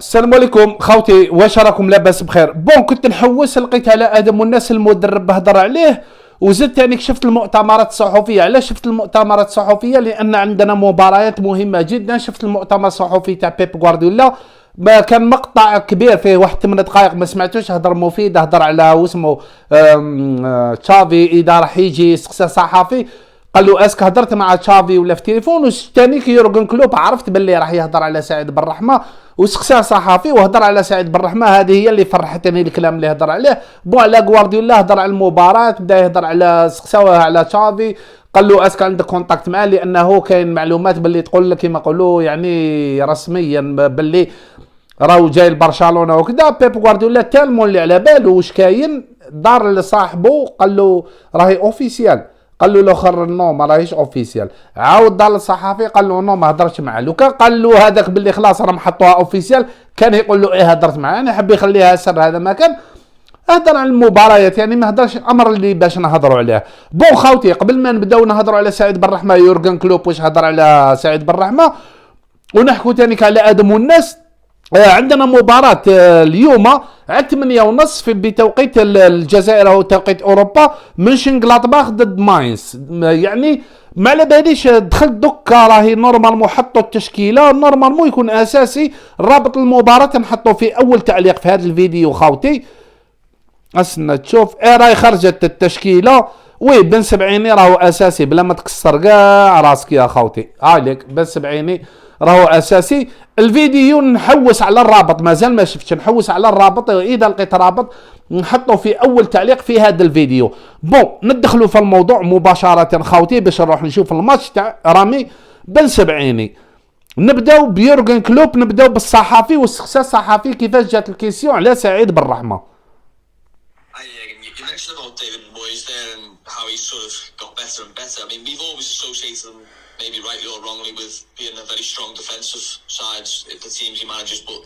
السلام عليكم خوتي، واش راكم لاباس بخير؟ بون كنت نحوس لقيت على ادم والناس المدرب هضر عليه، وزدت يعني شفت المؤتمرات الصحفيه. علاش شفت المؤتمرات الصحفيه؟ لان عندنا مباريات مهمه جدا. شفت المؤتمر الصحفي تاع بيب غوارديولا، ما كان مقطع كبير فيه واحد 8 دقائق ما سمعتوش. هضر مفيد، هضر على واسمه تشافي اذا راح يجي. سقسى صحفي قال له اسك هضرت مع تشافي ولا في تليفون؟ وثاني كي يورغن كلوب عرفت باللي راح يهضر على سعيد بالرحمه، وسقسى صحفي وهضر على سعيد بالرحمه. هذه هي اللي فرحتني الكلام اللي هضر عليه. بون على غوارديولا هضر على المباراه، بدا يهضر على سقساوه على تشافي. قال له اسك عندك كونتاكت معاه؟ لانه كاين معلومات باللي تقول لك كيما يقولوا يعني رسميا باللي راهو جاي لبرشلونه وكذا. بيب غوارديولا تالمون اللي على باله واش كاين، دار لصاحبه قال له راهي اوفيسيال. قال له الاخر نو ما راهيش اوفيسيال. عاود دار للصحافي قال له نو ما هضرتش معاه. لو كان قال له هذاك باللي خلاص راهم حطوها اوفيسيال كان يقول له ايه هضرت معاه. انا حب يخليها سر، هذا ما كان. هضر على المباريات يعني ما هضرش امر اللي باش نهضروا عليه. بون خاوتي قبل ما نبداو نهضروا على سعيد بالرحمه، يورغن كلوب واش هضر على سعيد بالرحمه، ونحكوا ثاني على ادم والناس. عندنا مباراة اليوم على 8:30 بتوقيت الجزائر او توقيت اوروبا، منشنغلادباخ ضد ماينز. يعني ما على باليش دخلت دوكا راهي نورمال محطو التشكيله نورمال مو يكون اساسي. رابط المباراه نحطو في اول تعليق في هذا الفيديو خاوتي. اسنا تشوف راهي خرجت التشكيله. وي بن سبعيني راهو اساسي بلا ما تكسر كاع راسك يا خوتي. عليك بن سبعيني راهو اساسي. الفيديو نحوس على الرابط، مازال ما شفتش، نحوس على الرابط. اذا لقيت رابط نحطه في اول تعليق في هذا الفيديو. بون ندخلوا في الموضوع مباشره خوتي باش نروح نشوف الماتش تاع رامي بن سبعيني. نبداو بيورغن كلوب، نبداو بالصحافي واستقصاء الصحافي كيفاش جات الكيسيون على سعيد بالرحمه. You mentioned about David Moyes there and how he sort of got better and better. I mean, we've always associated him, maybe rightly or wrongly, with being a very strong defensive side if the teams he manages, but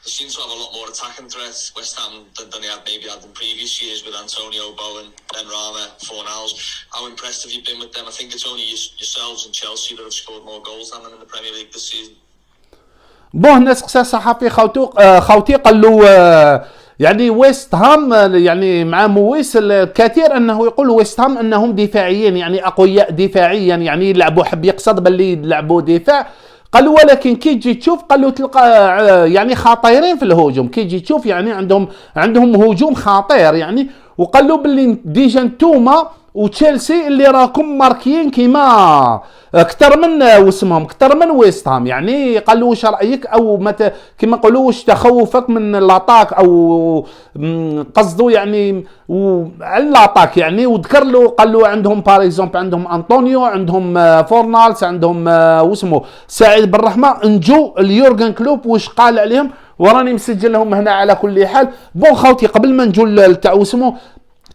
they seem to have a lot more attacking threats, West Ham, than they had in previous years with Antonio, Bowen, Benrahma, Fornals. How impressed have you been with them? I think it's only yourselves and Chelsea that have scored more goals than them in the Premier League this season. بون الناس قصا صحفي خوتي قال له يعني ويست هام يعني مع مويس الكثير انه يقول ويست هام انهم دفاعيين يعني اقوياء دفاعيا، يعني يلعبوا حب يقصد باللي يلعبوا دفاع. قالوا ولكن كي تجي تشوف قالوا تلقى يعني خطيرين في الهجوم. كي تجي تشوف يعني عندهم هجوم خطير يعني. وقالوا باللي ديجا نتوما وتشيلسي اللي راكم ماركيين كيما اكثر من واسمهم اكثر من ويست هام. يعني قالوا واش رايك او متى كيما نقولوا واش تخوفك من لاطاك او قصدوا يعني على لاطاك يعني. وذكر له قال له عندهم بار اكزومبل عندهم انطونيو، عندهم فورنالز، عندهم واسمه سعيد بالرحمه. نجو اليورغن كلوب واش قال عليهم وراني مسجل لهم هنا على كل حال. بون خوتي قبل ما نجو تاع واسمه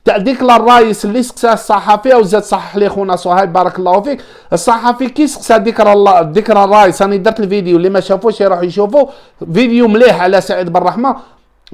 تاع ديكلان رايس اللي سقساه الصحفي وزاد صحح لي خونا صهيب بارك الله فيك. الصحفي كي سقسى ديكلان رايس، انا درت الفيديو اللي ما شافوش يروح يشوفوا فيديو مليح على سعيد بالرحمه.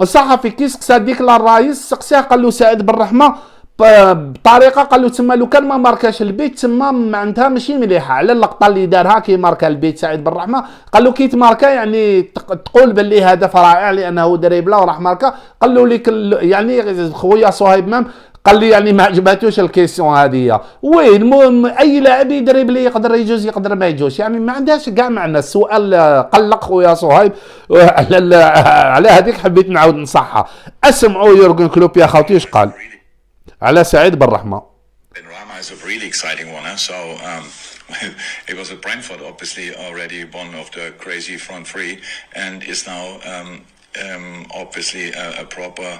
الصحفي كي سقسى ديكلان رايس سقساه قال له سعيد بالرحمه بطريقه قال له تسمى لو كان ما ماركاش البيت تسمى معناتها ماشي مليحه على اللقطه اللي دارها كي ماركا البيت سعيد بالرحمه. قال له كي تماركا يعني تقول باللي هدف رائع لانه دريبلا وراح ماركا. قال له لك يعني خويا صهيب مام قال لي يعني ما عجباتوش الكيسيون هذه. وين اي لاعب يدريبلي يقدر يجوز يقدر ما يجوز يعني ما عندهاش كاع معنى. السؤال قلق خويا صهيب على هذيك حبيت نعاود نصحها. اسمعوا يورغن كلوب يا خوتي اش قال على سعيد بالرحمة. Benrahma is a really exciting one. So it was at Brentford, obviously already one of the crazy front three, and is now obviously a proper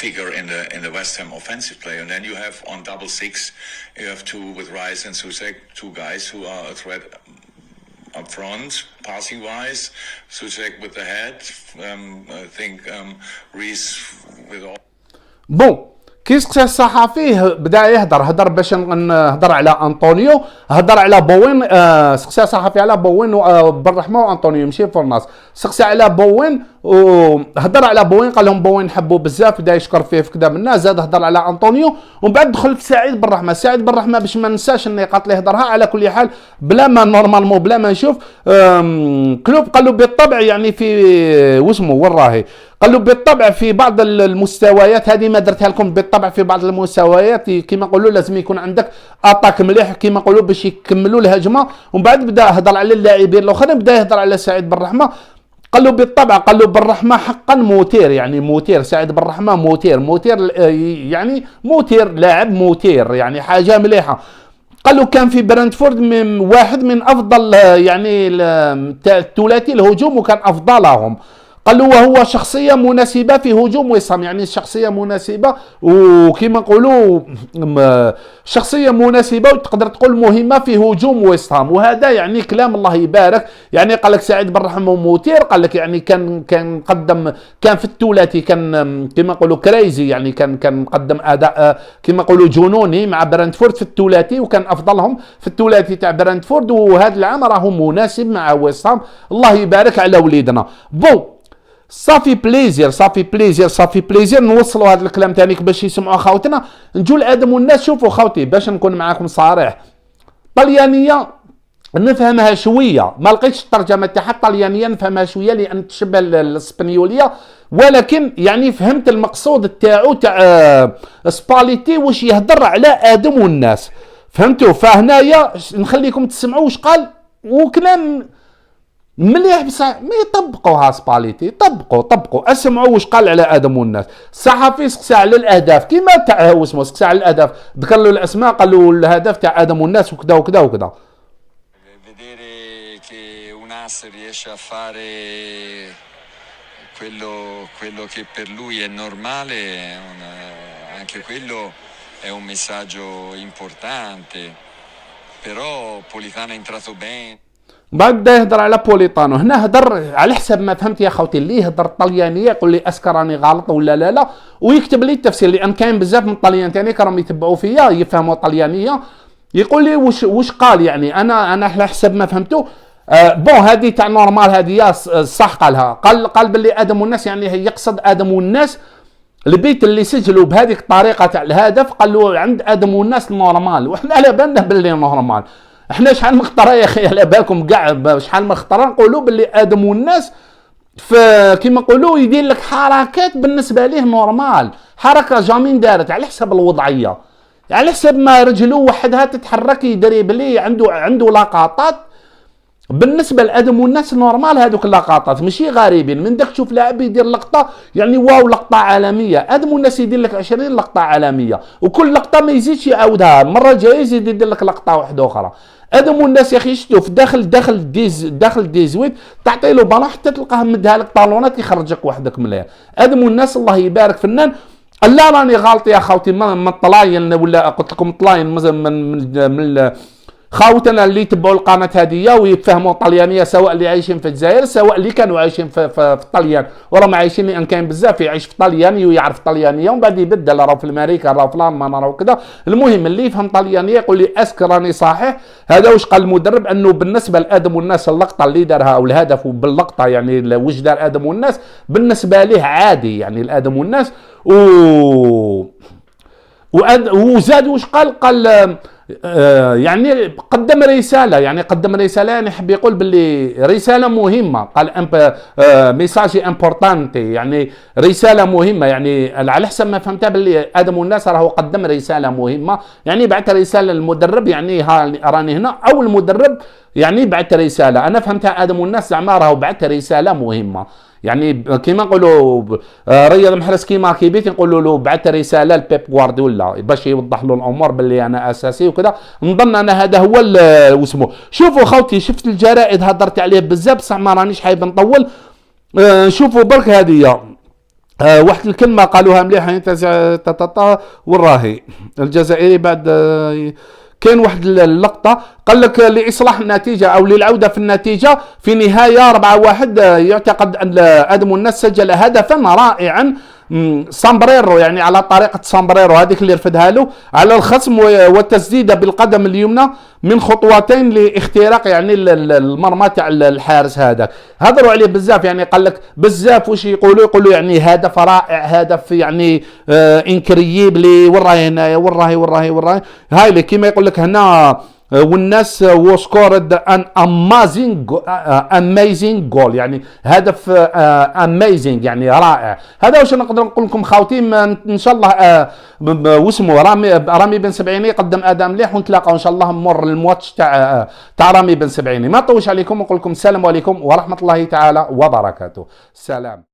figure in the West Ham offensive play. And then you have on double six, you have two with Rice and Soucek, two guys who are a threat up front, passing wise. Soucek with the head. I think Reece with all. بون كي سقسى الصحفي بدا هدر باش نهضر على انطونيو، هدر على بوين. سقسى الصحفي على بوين بالرحمه وانطونيو ماشي فورناس. سقسى على بوين وهضر على بوين، قال لهم بوين حبوا بزاف بدا يشكر فيه في كذا من الناس، زاد هضر على انطونيو، ومن بعد دخل في سعيد بن الرحمه. سعيد بن الرحمه باش ما ننساش النقاط اللي هضرها. على كل حال بلا ما نورمالمون بلا ما نشوف كلوب قال له بالطبع يعني في واسمه وين راهي، قال له بالطبع في بعض المستويات هذه ما درتها لكم، بالطبع في بعض المستويات كيما نقولوا لازم يكون عندك اتاك مليح كيما نقولوا باش يكملوا الهجمه. ومن بعد بدا هضر على اللاعبين الاخرين، بدا يهضر على سعيد بن الرحمه. قال له بالطبع، قال له بالرحمه حقا موتير، يعني موتير سعيد بن الرحمه موتير يعني موتير لاعب موتير يعني حاجه مليحه. قال له كان في برنتفورد من واحد من افضل يعني الثلاثي الهجوم وكان افضلهم. قال له وهو شخصيه مناسبه في هجوم وسام، يعني شخصيه مناسبه وكما نقولوا شخصيه مناسبه وتقدر تقول مهمه في هجوم وسام. وهذا يعني كلام الله يبارك. يعني قال لك سعيد بن الرحمه موتير، قال لك يعني كان قدم كان في الثلاثي كان كما نقولوا كريزي، يعني كان قدم اداء كما نقولوا جنوني مع برنتفورد في الثلاثي، وكان افضلهم في الثلاثي تاع برنتفورد. وهذا العام راهو مناسب مع وسام. الله يبارك على وليدنا. بون صافي بليزير نوصلوا هذا الكلام تانيك باش يسمعوا خاوتنا. نجول ادم والناس. شوفوا خاوتي باش نكون معاكم صريح، طليانيه نفهمها شويه، ما لقيتش الترجمه تاعها الطليانيه نفهمها شويه لان تشبه الاسبانيوليه، ولكن يعني فهمت المقصود تاعو تاع سباليتي واش يهضر على ادم والناس، فهمتوا؟ فهنايا نخليكم تسمعوا واش قال، وكلام مليح بصح ما يطبقوها سباليتي. طبقوا اسمعوا واش قال على ادم والناس. الصحفي سقسى على الاهداف كيما تاع هو اسمه، سقسى على الاهداف، ذكر له الاسماء، قال له الهدف تاع ادم والناس وكذا وكذا وكذا. Vedere che un as riesce a fare quello che per lui è normale, anche quello è un messaggio importante. Però Politano è entrato bene. بعد بدا يهضر على بوليتانو. هنا هضر على حسب ما فهمت يا خوتي، اللي يهضر الطليانيه يقول لي اسكراني غلط ولا لا ويكتب لي التفسير، لان كاين بزاف من الطليان تاني راهم يتبعوا فيا يفهموا الطليانيه، يقول لي واش قال. يعني انا على حسب ما فهمته بون هذه تاع نورمال، هذه صح قالها. قال باللي ادم والناس يعني يقصد ادم والناس البيت اللي سجلوا بهذيك الطريقه تاع الهدف، قال له عند ادم والناس نورمال، وحنا على بالنا باللي نورمال. احنا شحال من خطره يا اخي على بالكم كاع، شحال من خطره نقولوا باللي ادم والناس كيما نقولوا يدير لك حركات بالنسبه ليه نورمال، حركه جامين دارت على حسب الوضعيه، على حسب ما رجله وحدها تتحرك يدري بلي عنده لقطات بالنسبه لادم والناس نورمال. هذوك اللقطات ماشي غريبين، من داك تشوف لاعب يدير لقطه يعني واو لقطه عالميه، ادم والناس يدير لك 20 لقطه عالميه، وكل لقطه ما يزيدش يعاودها، مره جايه يزيد يدير لك لقطه واحده اخرى. ادم والناس يا اخي شفتوا في داخل ديزويت تعطي له بالون حتى تلقاه مدها لك طالونات يخرجك وحدك مليح. ادم والناس الله يبارك فنان. لا راني غلط يا خوتي، من الطلاين ولا قلت لكم طلاين من خاوتنا اللي يتبعوا القناه هذه ويفهموا الطليانيه، سواء اللي عايشين في الجزائر سواء اللي كانوا عايشين في الطليان وراهم عايشين، لان كاين بزاف يعيش في طلياني ويعرف طليانيه ومن بعد يبدل، راهو في امريكا راهو في الالمان راهو كذا. المهم اللي يفهم طليانيه يقول لي اسكر راني صحيح. هذا واش قال المدرب، انه بالنسبه لادم والناس اللقطه اللي دارها او الهدف باللقطه يعني واش دار ادم والناس بالنسبه ليه عادي، يعني الادم والناس وزاد واش قال يعني قدم رساله، يعني حب يقول باللي رساله مهمه، قال ميساج امبورطانتي، يعني رساله مهمه، يعني على حسب ما فهمتها باللي ادم والناس راهو قدم رساله مهمه، يعني بعث رساله للمدرب، يعني راني هنا او المدرب يعني بعث رساله. انا فهمتها ادم والناس زعما راهو بعث رساله مهمه، يعني كيما نقولوا رياض محرز كيما كيبيت نقولوا له بعث رساله لبيب غوارديولا باش يوضح له الامور باللي انا اساسي وكذا. نظن انا هذا هو واسمه. شوفوا خوتي شفت الجرائد هضرت عليه بزاف بصح ما رانيش حايب نطول. شوفوا برك هذه واحد الكلمه قالوها مليحه والراهي الجزائري بعد كان واحد اللقطه قال لك لاصلاح النتيجه او للعوده في النتيجه في نهايه 4-1 يعتقد ان ادم والناس سجل هدفا رائعا سامبريرو، يعني على طريقه سامبريرو هذيك اللي رفدها له على الخصم، والتسديده بالقدم اليمنى من خطوتين لاختراق يعني المرمى تاع الحارس هذاك. هضروا عليه بزاف، يعني قال لك بزاف واش يقولوا يعني هدف رائع، هدف يعني انكريبلي، وين راهي هنايا، وين راهي هاي اللي كيما يقول لك هنا والناس وسكورد ان اميزنج جول، يعني هدف اميزنج يعني رائع. هذا واش نقدر نقول لكم خوتي، ان شاء الله واسمه رامي بن سبعيني قدم اداء مليح، ونتلاقاو ان شاء الله نمر الماتش تاع رامي بن سبعيني. ما نطولش عليكم، نقول لكم السلام عليكم ورحمه الله تعالى وبركاته. سلام.